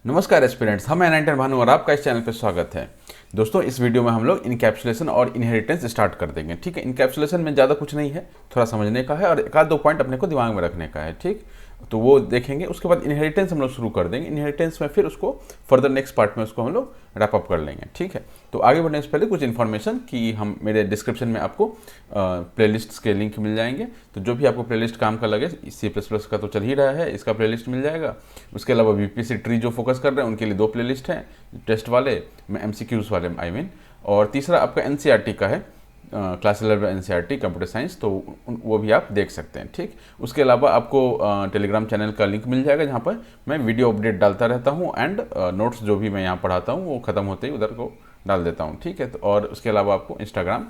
नमस्कार एस्पिरेंट्स, हम एनआईटी भानु और आपका इस चैनल पर स्वागत है। दोस्तों, इस वीडियो में हम लोग इनकैप्सुलेशन और इनहेरिटेंस स्टार्ट कर देंगे। ठीक है, इनकैप्सुलेशन में ज़्यादा कुछ नहीं है, थोड़ा समझने का है और एक आध दो पॉइंट अपने को दिमाग में रखने का है। ठीक, तो वो देखेंगे। उसके बाद इनहेरिटेंस हम लोग शुरू कर देंगे। इनहेरिटेंस में फिर उसको फर्दर नेक्स्ट पार्ट में उसको हम लोग रैप अप कर लेंगे। ठीक है, तो आगे बढ़ने से पहले कुछ इन्फॉर्मेशन कि हम मेरे डिस्क्रिप्शन में आपको प्लेलिस्ट्स के लिंक मिल जाएंगे। तो जो भी आपको प्लेलिस्ट काम का लगे, C++ का तो चल ही रहा है, इसका प्लेलिस्ट मिल जाएगा। उसके अलावा VPC ट्री जो फोकस कर रहे हैं उनके लिए 2 प्लेलिस्ट हैं, टेस्ट वाले में MCQs वाले आई मीन। और तीसरा आपका NCERT का है, क्लास 11 NCERT कंप्यूटर साइंस, तो वो भी आप देख सकते हैं। ठीक, उसके अलावा आपको टेलीग्राम चैनल का लिंक मिल जाएगा जहाँ पर मैं वीडियो अपडेट डालता रहता हूँ एंड नोट्स जो भी मैं यहाँ पढ़ाता हूँ वो ख़त्म होते ही उधर को डाल देता हूँ। ठीक है, तो और उसके अलावा आपको इंस्टाग्राम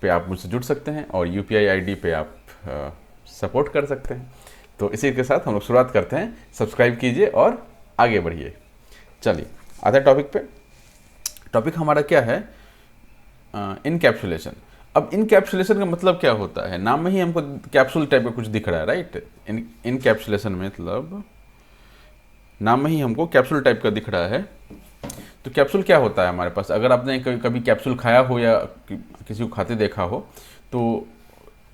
पे आप मुझसे जुड़ सकते हैं और UPI ID पे आप सपोर्ट कर सकते हैं। तो इसी के साथ हम लोग शुरुआत करते हैं। सब्सक्राइब कीजिए और आगे बढ़िए। चलिए आते हैं टॉपिक पे। टॉपिक हमारा क्या है? इनकैप्सुलेशन। अब इनकैप्सुलेशन का मतलब क्या होता है? नाम में ही हमको कैप्सूल टाइप का कुछ दिख रहा है, राइट? इनकैप्सुलेशन मतलब नाम में ही हमको कैप्सूल टाइप का दिख रहा है। तो कैप्सूल क्या होता है हमारे पास? अगर आपने कभी कैप्सूल खाया हो या किसी को खाते देखा हो तो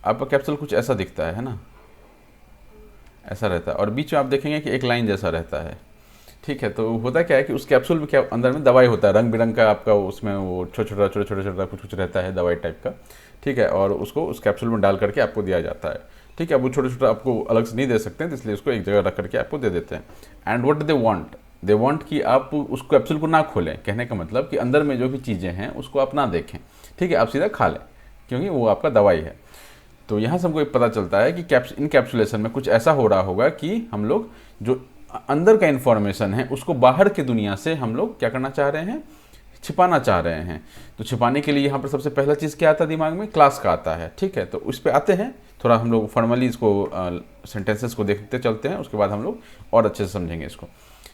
आपका कैप्सूल कुछ ऐसा दिखता है ना, ऐसा रहता है और बीच में आप देखेंगे कि एक लाइन जैसा रहता है। ठीक है, तो होता क्या है कि उस कैप्सूल में क्या अंदर में दवाई होता है, रंग बिरंग का आपका उसमें वो छोटा छोटा कुछ कुछ रहता है, दवाई टाइप का। ठीक है, और उसको उस कैप्सूल में डाल करके आपको दिया जाता है। ठीक है, अब वो छोटा छोटा आपको अलग से नहीं दे सकते हैं, तो इसलिए उसको एक जगह रख करके आपको दे देते हैं। एंड व्हाट दे वांट कि आप उस कैप्सूल को ना खोलें। कहने का मतलब कि अंदर में जो भी चीज़ें हैं उसको आप ना देखें। ठीक है, आप सीधा खा लें क्योंकि वो आपका दवाई है। तो यहाँ से हमको एक पता चलता है कि इनकैप्सुलेशन में कुछ ऐसा हो रहा होगा कि हम लोग जो अंदर का इन्फॉर्मेशन है उसको बाहर की दुनिया से हम लोग क्या करना चाह रहे हैं? छिपाना चाह रहे हैं। तो छिपाने के लिए यहाँ पर सबसे पहला चीज़ क्या आता है दिमाग में? क्लास का आता है। ठीक है, तो उस पर आते हैं। थोड़ा हम लोग फॉर्मली इसको सेंटेंसेस को देखते चलते हैं, उसके बाद हम लोग और अच्छे से समझेंगे इसको।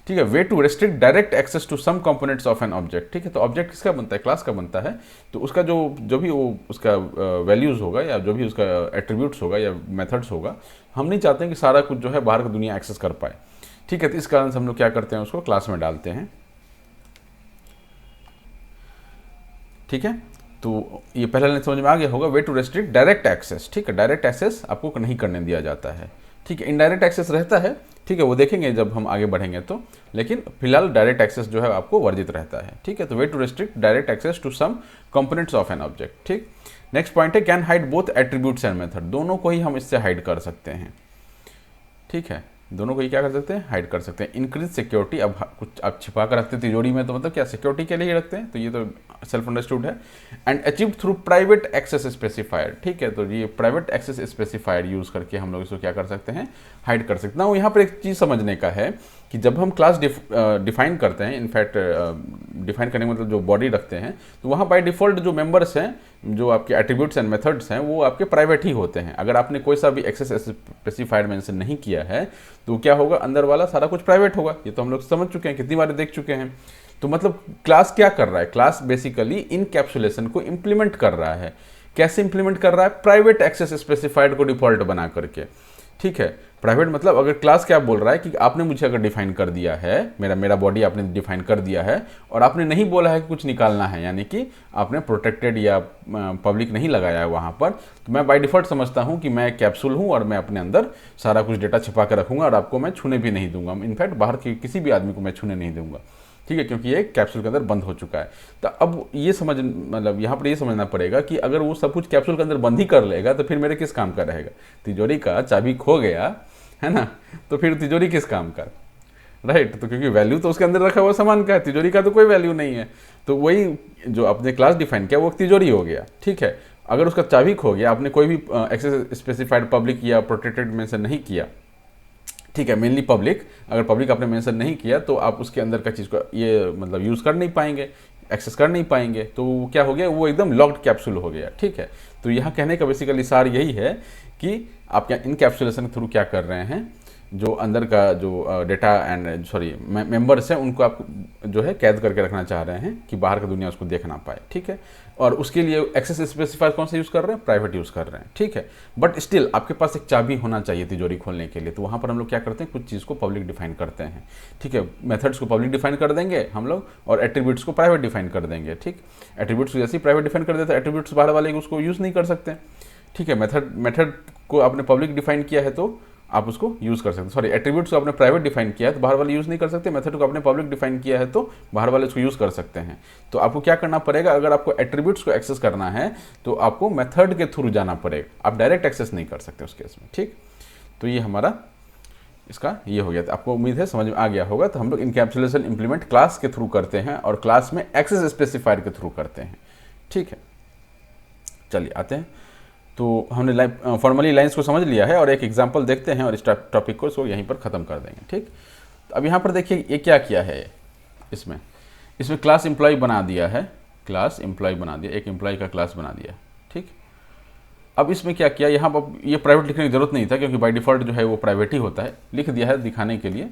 ठीक है, way to restrict direct access to some components of an object. ठीक है, तो ऑब्जेक्ट किसका बनता है? क्लास का बनता है। तो उसका जो भी वो उसका वैल्यूज़ होगा या जो भी उसका एट्रीब्यूट्स होगा या मेथड्स होगा, हम नहीं चाहते हैं कि सारा कुछ जो है बाहर की दुनिया एक्सेस कर पाए। ठीक है, तो इस कारण से हम लोग क्या करते हैं? उसको क्लास में डालते हैं। ठीक है, तो ये पहला लाइन समझ में आ गया होगा। Way to restrict direct access. ठीक है, डायरेक्ट एक्सेस आपको नहीं करने दिया जाता है। ठीक है, इनडायरेक्ट एक्सेस रहता है। ठीक है, वो देखेंगे जब हम आगे बढ़ेंगे तो, लेकिन फिलहाल डायरेक्ट एक्सेस जो है आपको वर्जित रहता है। ठीक है, तो way to restrict direct access to some components of an object. ठीक, नेक्स्ट पॉइंट है can hide both attributes and method. दोनों को ही हम इससे हाइड कर सकते हैं। ठीक है, दोनों को ही क्या कर सकते हैं? हाइड कर सकते हैं। Increase security. अब कुछ आप छिपा कर रखते हैं तिजोरी में, तो मतलब क्या सिक्योरिटी के लिए ही रखते हैं, तो ये तो सेल्फ अंडरस्टूड है। And achieve through private access specifier. ठीक है, तो ये प्राइवेट एक्सेस स्पेसिफायर यूज करके हम लोग इसको क्या कर सकते हैं? हाइड कर सकते हैं। यहाँ पर एक चीज़ समझने का है कि जब हम क्लास डिफाइन करते हैं, इनफैक्ट डिफाइन करने का मतलब जो बॉडी रखते हैं, तो वहाँ बाय डिफ़ॉल्ट जो मेंबर्स हैं, जो आपके एट्रीब्यूट्स एंड मेथड्स हैं, वो आपके प्राइवेट ही होते हैं। अगर आपने कोई सा भी एक्सेस स्पेसिफायर मेंशन नहीं किया है तो क्या होगा? अंदर वाला सारा कुछ प्राइवेट होगा। ये तो हम लोग समझ चुके हैं, कितनी बार देख चुके हैं। तो मतलब क्लास क्या कर रहा है? क्लास बेसिकली इनकैप्सुलेशन को इंप्लीमेंट कर रहा है। कैसे इंप्लीमेंट कर रहा है? प्राइवेट एक्सेस स्पेसिफाइड को डिफॉल्ट बना करके। ठीक है, प्राइवेट मतलब अगर क्लास क्या बोल रहा है कि आपने मुझे अगर डिफाइन कर दिया है, मेरा बॉडी आपने डिफाइन कर दिया है और आपने नहीं बोला है कि कुछ निकालना है, यानी कि आपने प्रोटेक्टेड या पब्लिक नहीं लगाया है वहाँ पर, तो मैं बाय डिफॉल्ट समझता हूँ कि मैं कैप्सूल हूँ और मैं अपने अंदर सारा कुछ डेटा छिपा कर रखूँगा और आपको मैं छूने भी नहीं दूंगा। इनफैक्ट बाहर की किसी भी आदमी को मैं छूने नहीं दूंगा। ठीक है, क्योंकि ये कैप्सूल के अंदर बंद हो चुका है। तो अब ये मतलब यहाँ पर ये समझना पड़ेगा कि अगर वो सब कुछ कैप्सूल के अंदर बंद ही कर लेगा तो फिर मेरे किस काम का रहेगा? तिजोरी का चाबी खो गया है ना, तो फिर तिजोरी किस काम का? राइट, तो क्योंकि वैल्यू तो उसके अंदर रखा हुआ सामान का है, तिजोरी का तो कोई वैल्यू नहीं है। तो वही जो आपने क्लास डिफाइन किया वो तिजोरी हो गया। ठीक है, अगर उसका चाबी खो गया, आपने कोई भी एक्सेस स्पेसिफाइड पब्लिक या प्रोटेक्टेड मेंशन नहीं किया, ठीक है, मेनली पब्लिक, अगर पब्लिक आपने मेंशन नहीं किया तो आप उसके अंदर का चीज़ को ये मतलब यूज़ कर नहीं पाएंगे, एक्सेस कर नहीं पाएंगे। तो क्या हो गया? वो एकदम लॉक्ड कैप्सूल हो गया। ठीक है, तो यहाँ कहने का बेसिकली सार यही है कि आप क्या इनकैप्सुलेशन के थ्रू क्या कर रहे हैं? जो अंदर का जो डेटा एंड मेंबर्स हैं उनको आप जो है कैद करके रखना चाह रहे हैं कि बाहर की दुनिया उसको देख ना पाए, ठीक है। और उसके लिए एक्सेस स्पेसिफायर कौन सा यूज़ कर रहे हैं, प्राइवेट यूज़ कर रहे हैं, ठीक है। बट स्टिल आपके पास एक चाबी होना चाहिए तिजोरी खोलने के लिए, तो वहाँ पर हम लोग क्या करते हैं, कुछ चीज़ को पब्लिक डिफाइन करते हैं, ठीक है। मेथड्स को पब्लिक डिफाइन कर देंगे हम लोग और एट्रीब्यूट्स को प्राइवेट डिफाइन कर देंगे, ठीक। एट्रीब्यूट्स जैसे ही प्राइवेट डिफाइन कर देते हैं, एट्रीब्यूट्स बाहर वाले उसको यूज़ नहीं कर सकते, ठीक है। मेथड को आपने पब्लिक डिफाइन किया है तो आप उसको यूज़ कर सकते हैं। सॉरी, एट्रीब्यूट्स को आपने प्राइवेट डिफाइन किया है तो बाहर वाले यूज़ नहीं कर सकते, मेथड को आपने पब्लिक डिफाइन किया है तो बाहर वाले उसको यूज़ कर सकते हैं। तो आपको क्या करना पड़ेगा, अगर आपको एट्रीब्यूट्स को एक्सेस करना है तो आपको मेथड के थ्रू जाना पड़ेगा, आप डायरेक्ट एक्सेस नहीं कर सकते उस केस में, ठीक। तो ये हमारा इसका ये हो गया। तो आपको उम्मीद है समझ में आ गया होगा। तो हम लोग इनकैप्सुलेशन इंप्लीमेंट क्लास के थ्रू करते हैं और क्लास में एक्सेस स्पेसिफायर के थ्रू करते हैं, ठीक है। चलिए आते हैं, तो हमने फॉर्मली लाइंस को समझ लिया है और एक एग्जांपल देखते हैं और इस टॉपिक को इसको यहीं पर ख़त्म कर देंगे, ठीक। तो अब यहाँ पर देखिए ये क्या किया है, इसमें क्लास एम्प्लॉय बना दिया है, क्लास एम्प्लॉय बना दिया, एक एम्प्लॉय का क्लास बना दिया, ठीक। अब इसमें क्या किया, यहाँ पर ये प्राइवेट लिखने की जरूरत नहीं था क्योंकि बाय डिफ़ॉल्ट जो है वो प्राइवेट ही होता है, लिख दिया है दिखाने के लिए,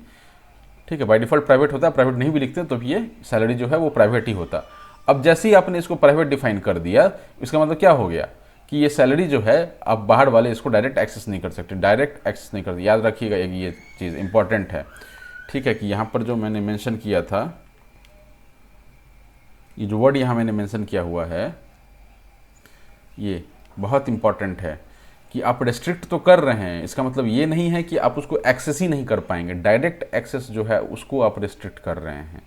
ठीक है। बाय डिफ़ॉल्ट प्राइवेट होता है, प्राइवेट नहीं भी लिखते तो ये सैलरी जो है वो प्राइवेट ही होता। अब जैसे ही आपने इसको प्राइवेट डिफाइन कर दिया, इसका मतलब क्या हो गया कि ये सैलरी जो है आप बाहर वाले इसको डायरेक्ट एक्सेस नहीं कर सकते, डायरेक्ट एक्सेस नहीं कर, याद रखिएगा ये चीज़ इंपॉर्टेंट है, ठीक है। कि यहाँ पर जो मैंने मेंशन किया था, ये जो वर्ड यहाँ मैंने मेंशन किया हुआ है ये बहुत इंपॉर्टेंट है कि आप रेस्ट्रिक्ट तो कर रहे हैं, इसका मतलब ये नहीं है कि आप उसको एक्सेस ही नहीं कर पाएंगे, डायरेक्ट एक्सेस जो है उसको आप रिस्ट्रिक्ट कर रहे हैं,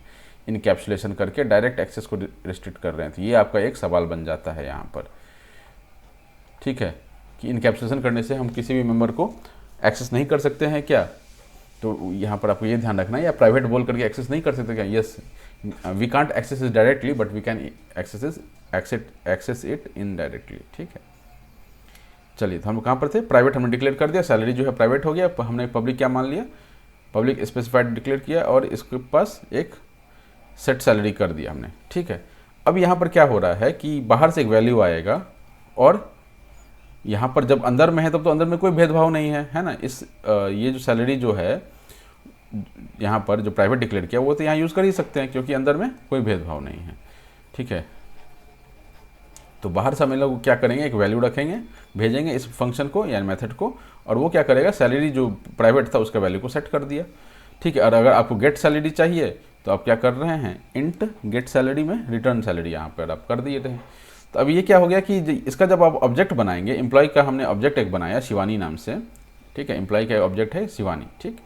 इनकैप्सुलेशन करके डायरेक्ट एक्सेस को रिस्ट्रिक्ट कर रहे हैं। तो ये आपका एक सवाल बन जाता है यहाँ पर, ठीक है, कि इनकैप्सुलेशन करने से हम किसी भी मेंबर को एक्सेस नहीं कर सकते हैं क्या। तो यहाँ पर आपको ये ध्यान रखना है, या प्राइवेट बोल करके एक्सेस नहीं कर सकते क्या, yes we can't access it directly but we can access it indirectly, ठीक है। चलिए, तो हम कहाँ पर थे, प्राइवेट हमने डिक्लेयर कर दिया, सैलरी जो है प्राइवेट हो गया, हमने पब्लिक क्या मान लिया, पब्लिक स्पेसिफाइड डिक्लेयर किया और इसके पास एक सेट सैलरी कर दिया हमने, ठीक है। अब यहाँ पर क्या हो रहा है कि बाहर से एक वैल्यू आएगा और यहाँ पर जब अंदर में है तब तो अंदर में कोई भेदभाव नहीं है ना। ये जो सैलरी जो है यहाँ पर जो प्राइवेट डिक्लेयर किया वो तो यहाँ यूज़ कर ही सकते हैं क्योंकि अंदर में कोई भेदभाव नहीं है, ठीक है। तो बाहर से हम लोग क्या करेंगे, एक वैल्यू रखेंगे, भेजेंगे इस फंक्शन को या मेथड को, और वो क्या करेगा, सैलरी जो प्राइवेट था उसका वैल्यू को सेट कर दिया, ठीक है। और अगर आपको गेट सैलरी चाहिए तो आप क्या कर रहे हैं, इंट गेट सैलरी में रिटर्न सैलरी यहाँ पर आप कर दिए थे। तो अब ये क्या हो गया कि इसका जब आप ऑब्जेक्ट बनाएंगे, एम्प्लॉय का हमने ऑब्जेक्ट एक बनाया शिवानी नाम से, ठीक है। एम्प्लॉय का ऑब्जेक्ट है शिवानी, ठीक।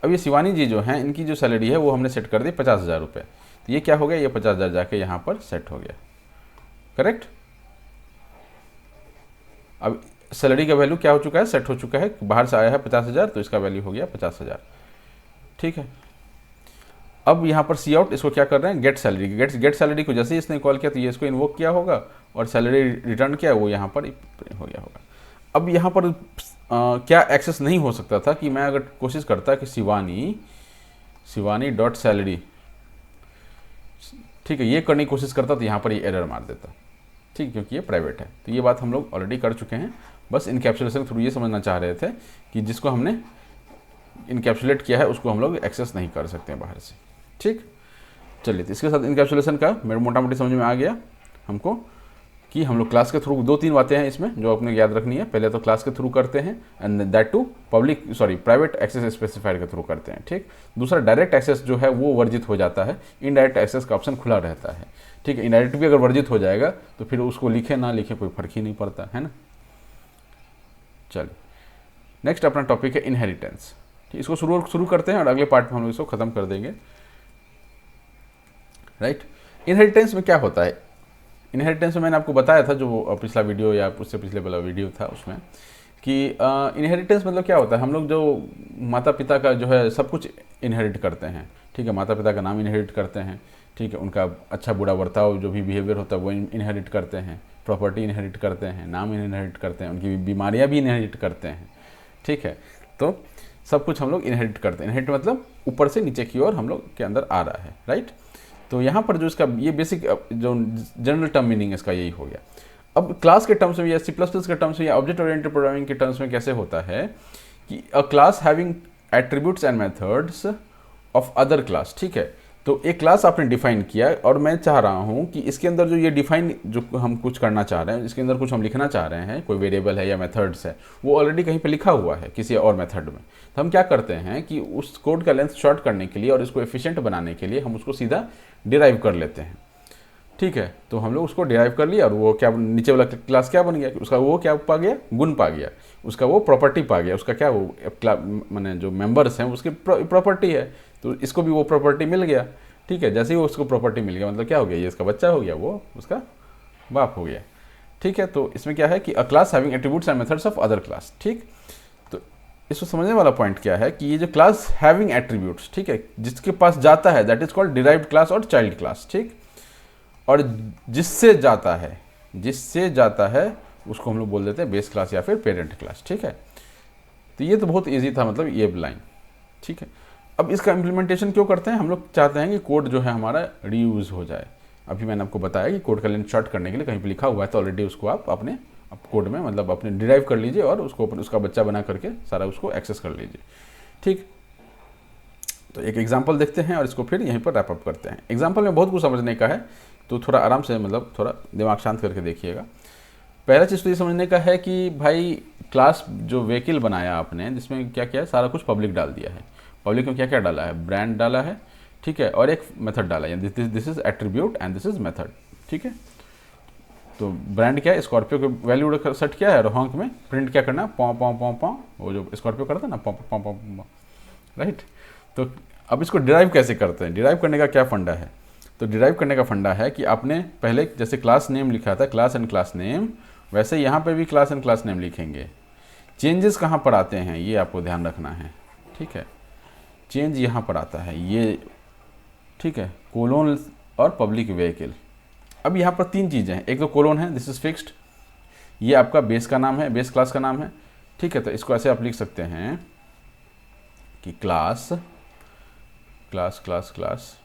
अब ये शिवानी जी जो हैं इनकी जो सैलरी है वो हमने सेट कर दी 50,000 रुपये। तो ये क्या हो गया, ये 50,000 जाके यहाँ पर सेट हो गया, करेक्ट। अब सैलरी का वैल्यू क्या हो चुका है, सेट हो चुका है, बाहर से आया है 50,000 तो इसका वैल्यू हो गया 50,000, ठीक है। अब यहाँ पर सी आउट इसको क्या कर रहे हैं, गेट सैलरी, गेट सैलरी को जैसे ही इसने कॉल किया तो ये इसको इन्वोक किया होगा और सैलरी रिटर्न किया वो यहाँ पर हो गया होगा। अब यहाँ पर क्या एक्सेस नहीं हो सकता था कि मैं अगर कोशिश करता कि शिवानी डॉट सैलरी, ठीक है, ये करने की कोशिश करता तो यहाँ पर ये एरर मार देता, ठीक, क्योंकि ये प्राइवेट है। तो ये बात हम लोग ऑलरेडी कर चुके हैं, बस इनकैप्सुलेशन थ्रू ये समझना चाह रहे थे कि जिसको हमने इनकैप्सुलेट किया है उसको हम लोग एक्सेस नहीं कर सकते हैं बाहर से, ठीक। चलिए, तो इसके साथ इनकैप्सुलेशन का मेरे मोटा मोटी समझ में आ गया हमको कि हम लोग क्लास के थ्रू, 2-3 बातें हैं इसमें जो आपने याद रखनी है। पहले तो क्लास के थ्रू करते हैं and that to private access specifier के थ्रू करते हैं, ठीक। दूसरा, डायरेक्ट एक्सेस जो है वो वर्जित हो जाता है, इनडायरेक्ट एक्सेस का ऑप्शन खुला रहता है, ठीक है। इनडायरेक्ट भी अगर वर्जित हो जाएगा तो फिर उसको लिखे ना लिखे कोई फर्क ही नहीं पड़ता है ना। चलिए, नेक्स्ट अपना टॉपिक है इनहेरिटेंस, इसको शुरू करते हैं और अगले पार्ट में हम लोग इसको खत्म कर देंगे, राइट। इनहेरिटेंस में क्या होता है, इनहेरिटेंस में मैंने आपको बताया था जो पिछला वीडियो या उससे पिछले वाला वीडियो था उसमें कि इनहेरिटेंस मतलब क्या होता है, हम लोग जो माता पिता का जो है सब कुछ इनहेरिट करते हैं, ठीक है। माता पिता का नाम इनहेरिट करते हैं, ठीक है, उनका अच्छा बुरा बर्ताव जो भी बिहेवियर होता है वो इनहेरिट करते हैं, प्रॉपर्टी इनहेरिट करते हैं, नाम इनहेरिट करते हैं, उनकी बीमारियाँ भी इनहेरिट करते हैं, ठीक है। तो सब कुछ हम लोग इनहेरिट करते हैं, इनहेरिट मतलब ऊपर से नीचे की ओर हम लोग के अंदर आ रहा है, राइट। तो यहाँ पर जो इसका ये बेसिक जो जनरल टर्म मीनिंग इसका यही हो गया। अब क्लास के टर्म्स में या C++ के टर्म्स में या ऑब्जेक्ट ओरिएंटेड प्रोग्रामिंग के टर्म्स में कैसे होता है कि अ class having attributes and methods of other class. ठीक है, तो एक क्लास आपने डिफाइन किया और मैं चाह रहा हूँ कि इसके अंदर जो ये डिफाइन जो हम कुछ करना चाह रहे हैं, इसके अंदर कुछ हम लिखना चाह रहे हैं, कोई वेरिएबल है या मेथड्स है, वो ऑलरेडी कहीं पे लिखा हुआ है किसी और मेथड में। तो हम क्या करते हैं कि उस कोड का लेंथ शॉर्ट करने के लिए और इसको एफिशिएंट बनाने के लिए हम उसको सीधा डिराइव कर लेते हैं। ठीक है, तो हम लोग उसको डिराइव कर लिया और वो क्या नीचे वाला क्लास क्या बन गया, उसका वो क्या पा गया, गुण पा गया, उसका वो प्रॉपर्टी पा गया, उसका क्या वो मैंने जो मेंबर्स हैं उसकी प्रॉपर्टी है, तो इसको भी वो प्रॉपर्टी मिल गया। ठीक है, जैसे ही वो उसको प्रॉपर्टी मिल गया मतलब क्या हो गया, ये इसका बच्चा हो गया, वो उसका बाप हो गया। ठीक है, तो इसमें क्या है कि अ class having attributes and methods of other class. ठीक, तो इसको समझने वाला पॉइंट क्या है कि ये जो क्लास हैविंग एट्रीब्यूट्स, ठीक है, जिसके पास जाता है that is called derived class और चाइल्ड क्लास। ठीक, और जिससे जाता है उसको हम लोग बोल देते हैं बेस क्लास या फिर पेरेंट क्लास। ठीक है, तो ये तो बहुत इजी था, मतलब ये लाइन। ठीक है, अब इसका इम्प्लीमेंटेशन क्यों करते हैं, हम लोग चाहते हैं कि कोड जो है हमारा रीयूज हो जाए। अभी मैंने आपको बताया कि कोड का लेंथ शॉर्ट करने के लिए कहीं पे लिखा हुआ है तो ऑलरेडी उसको आप अपने कोड में मतलब अपने डिराइव कर लीजिए और उसको उसका बच्चा बना करके सारा उसको एक्सेस कर लीजिए। ठीक, तो एक एग्जाम्पल देखते हैं और इसको फिर यहीं पर रैप अप करते हैं। एग्जाम्पल में बहुत कुछ समझने का है, तो थोड़ा आराम से मतलब थोड़ा दिमाग शांत करके देखिएगा। पहला चीज़ तो ये समझने का है कि भाई क्लास जो व्हीकल बनाया आपने, जिसमें क्या क्या है, सारा कुछ पब्लिक डाल दिया है। पब्लिक में क्या क्या डाला है, ब्रांड डाला है, ठीक है, और एक मेथड डाला है, this is attribute and this is method. ठीक है, तो ब्रांड क्या है, स्कॉर्पियो के वैल्यू सेट किया है और हॉन्क में प्रिंट क्या करना है, पॉ पॉ पॉ पॉ, वो जो स्कॉर्पियो करता है ना, पॉ पॉ पॉ पॉ, राइट। तो अब इसको डिराइव कैसे करते हैं, डिराइव करने का क्या फंडा है, तो डिराइव करने का फंडा है कि आपने पहले जैसे क्लास नेम लिखा था, क्लास एंड क्लास नेम, वैसे यहाँ पे भी क्लास एंड क्लास नेम लिखेंगे। चेंजेस कहाँ पर आते हैं ये आपको ध्यान रखना है। ठीक है, चेंज यहाँ पर आता है ये, ठीक है, कोलोन और पब्लिक व्हीकल। अब यहाँ पर तीन चीज़ें हैं, एक तो कोलोन है, दिस इज फिक्स्ड, ये आपका बेस का नाम है, बेस क्लास का नाम है। ठीक है, तो इसको ऐसे आप लिख सकते हैं कि क्लास क्लास क्लास क्लास,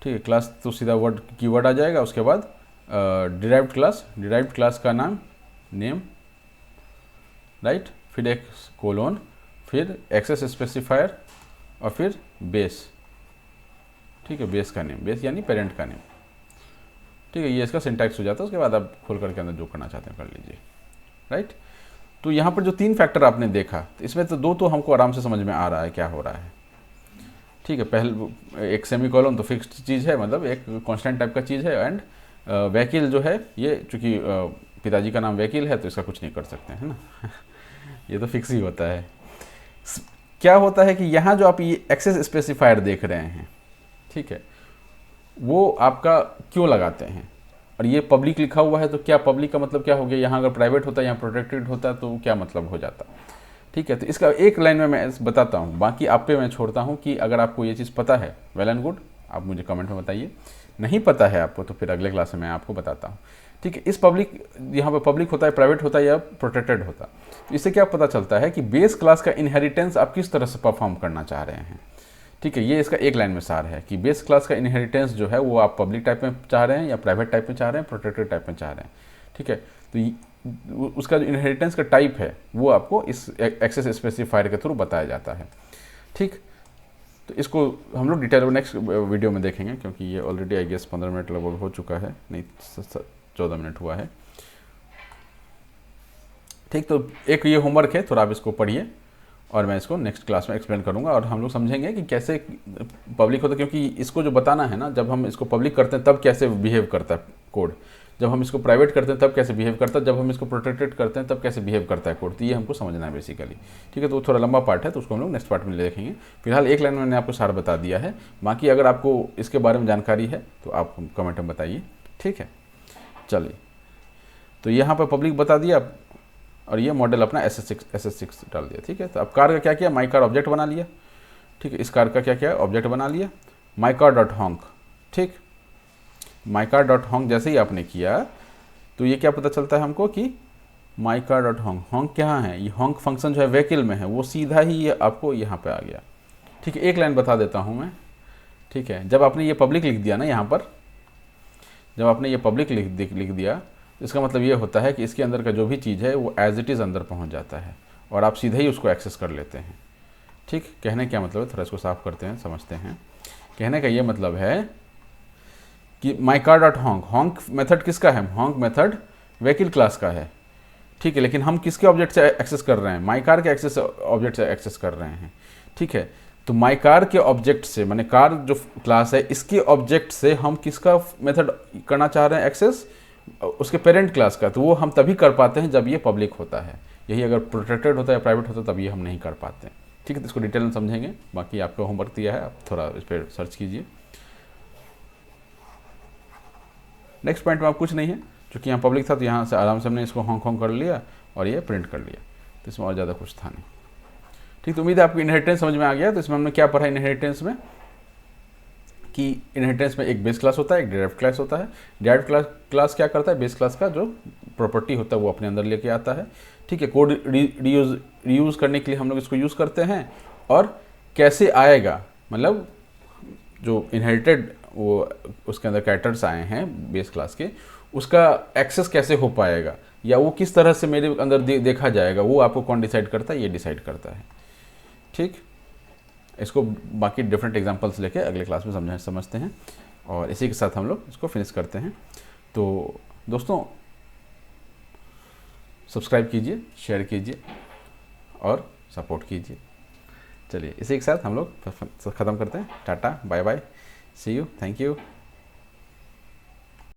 ठीक है, क्लास तो सीधा वर्ड कीवर्ड आ जाएगा, उसके बाद डिराइव्ड क्लास का नाम नेम, राइट, फिर एक कोलोन, फिर एक्सेस स्पेसिफायर और फिर बेस। ठीक है, बेस का नेम, बेस यानी पेरेंट का नेम। ठीक है, ये इसका सिंटैक्स हो जाता है, उसके बाद आप खोल करके अंदर जो करना चाहते हैं कर लीजिए, राइट। तो यहाँ पर जो तीन फैक्टर आपने देखा, तो इसमें तो दो तो हमको आराम से समझ में आ रहा है क्या हो रहा है। ठीक है, पहले एक सेमीकोलन तो फिक्स्ड चीज़ है, मतलब एक कांस्टेंट टाइप का चीज़ है, एंड व्हीकल जो है ये चूँकि पिताजी का नाम व्हीकल है तो इसका कुछ नहीं कर सकते हैं ना ये तो फिक्स ही होता है। क्या होता है कि यहाँ जो आप ये एक्सेस स्पेसिफायर देख रहे हैं, ठीक है, वो आपका क्यों लगाते हैं, और ये पब्लिक लिखा हुआ है तो क्या पब्लिक का मतलब क्या हो गया, यहाँ अगर प्राइवेट होता है, यहाँ प्रोटेक्टेड होता है तो क्या मतलब हो जाता। ठीक है, तो इसका एक लाइन में मैं बताता हूँ, बाकी आप पे मैं छोड़ता हूँ कि अगर आपको ये चीज़ पता है वेल एंड गुड, आप मुझे कमेंट में बताइए, नहीं पता है आपको तो फिर अगले क्लास में मैं आपको बताता हूँ। ठीक है, इस पब्लिक, यहाँ पे पब्लिक होता है, प्राइवेट होता है या प्रोटेक्टेड होता है, तो इससे क्या पता चलता है कि बेस क्लास का इनहेरिटेंस आप किस तरह से परफॉर्म करना चाह रहे हैं। ठीक है, ये इसका एक लाइन में सार है कि बेस क्लास का इनहेरिटेंस जो है वो आप पब्लिक टाइप में चाह रहे हैं या प्राइवेट टाइप में चाह रहे हैं, प्रोटेक्टेड टाइप में चाह रहे हैं। ठीक है, तो उसका जो इनहेरिटेंस का टाइप है वो आपको इस एक्सेस स्पेसिफायर के थ्रू बताया जाता है। ठीक, तो इसको हम लोग डिटेल में नेक्स्ट वीडियो में देखेंगे, क्योंकि ये ऑलरेडी आई गेस 15 मिनट लगभग हो चुका है, नहीं 14 मिनट हुआ है। ठीक, तो एक ये होमवर्क है, थोड़ा आप इसको पढ़िए और मैं इसको नेक्स्ट क्लास में एक्सप्लेन करूंगा और हम लोग समझेंगे कि कैसे पब्लिक होता है, क्योंकि इसको जो बताना है ना, जब हम इसको पब्लिक करते हैं तब कैसे बिहेव करता है कोड, जब हम इसको प्राइवेट करते हैं तब कैसे बिहेव करता है, जब हम इसको प्रोटेक्टेड करते हैं तब कैसे बिहेव करता है कोड, तो ये हमको समझना है बेसिकली। ठीक है, तो थोड़ा लंबा पार्ट है तो उसको हम लोग नेक्स्ट पार्ट में देखेंगे। फिलहाल एक लाइन में मैंने आपको सारा बता दिया है, बाकी अगर आपको इसके बारे में जानकारी है तो आप कमेंट में बताइए। ठीक है, चलिए, तो यहाँ पर पब्लिक बता दिया और ये मॉडल अपना SS6 डाल दिया। ठीक है, तो अब कार का क्या किया, माई कार ऑब्जेक्ट बना लिया। ठीक है, इस कार का क्या किया, ऑब्जेक्ट बना लिया, माई कार डॉट हॉन्क। ठीक, माई कार डॉट हॉन्क जैसे ही आपने किया तो ये क्या पता चलता है हमको कि माई कार डॉट हॉन्क, हॉन्क क्या है, ये हॉन्क फंक्शन जो है व्हीकल में है, वो सीधा ही ये आपको यहाँ पे आ गया। ठीक है, एक लाइन बता देता हूँ मैं। ठीक है, जब आपने ये पब्लिक लिख दिया ना, यहाँ पर जब आपने ये पब्लिक लिख दिया, इसका मतलब ये होता है कि इसके अंदर का जो भी चीज़ है वो एज इट इज़ अंदर पहुंच जाता है, और आप सीधे ही उसको एक्सेस कर लेते हैं। ठीक, कहने क्या मतलब है, थोड़ा इसको साफ करते हैं, समझते हैं। कहने का ये मतलब है कि माई कार डॉट हॉन्क, हॉन्क मेथड किसका है, हॉन्क मेथड व्हीकल क्लास का है। ठीक है, लेकिन हम किसके ऑब्जेक्ट से एक्सेस कर रहे हैं, माई कार के एक्सेस ऑब्जेक्ट से एक्सेस कर रहे हैं। ठीक है, तो माई कार के ऑब्जेक्ट से, माने कार जो क्लास है इसके ऑब्जेक्ट से हम किसका मेथड करना चाह रहे हैं एक्सेस, उसके पेरेंट क्लास का। तो वो हम तभी कर पाते हैं जब ये पब्लिक होता है, यही अगर प्रोटेक्टेड होता है या प्राइवेट होता है तब ये हम नहीं कर पाते हैं। ठीक है, तो इसको डिटेल में समझेंगे, बाकी आपका होमवर्क दिया है, आप थोड़ा इस पर सर्च कीजिए। नेक्स्ट पॉइंट में आप कुछ नहीं है, क्योंकि यहाँ पब्लिक था तो यहाँ से आराम से हमने इसको हॉन्ग कॉन्ग कर लिया और ये प्रिंट कर लिया, तो इसमें और ज़्यादा कुछ था नहीं। ठीक, तो उम्मीद है आपको इनहेरिटेंस समझ में आ गया। तो इसमें हमने क्या पढ़ा इनहेरिटेंस में, कि इनहेरिटेंस में एक बेस क्लास होता है, एक डिराइव्ड क्लास होता है। डिराइव्ड क्लास क्या करता है, बेस क्लास का जो प्रॉपर्टी होता है वो अपने अंदर लेके आता है। ठीक है, कोड रीयूज़ करने के लिए हम लोग इसको यूज़ करते हैं। और कैसे आएगा, मतलब जो इनहेरिटेड वो उसके अंदर कैरेक्टर्स आए हैं बेस क्लास के, उसका एक्सेस कैसे हो पाएगा या वो किस तरह से मेरे अंदर देखा जाएगा, वो आपको कौन डिसाइड करता है, ये डिसाइड करता है। ठीक, इसको बाकी डिफरेंट एग्जांपल्स लेके अगले क्लास में समझते हैं, और इसी के साथ हम लोग इसको फिनिश करते हैं। तो दोस्तों सब्सक्राइब कीजिए, शेयर कीजिए और सपोर्ट कीजिए। चलिए इसी के साथ हम लोग ख़त्म करते हैं। Tata, bye bye, see you, thank you.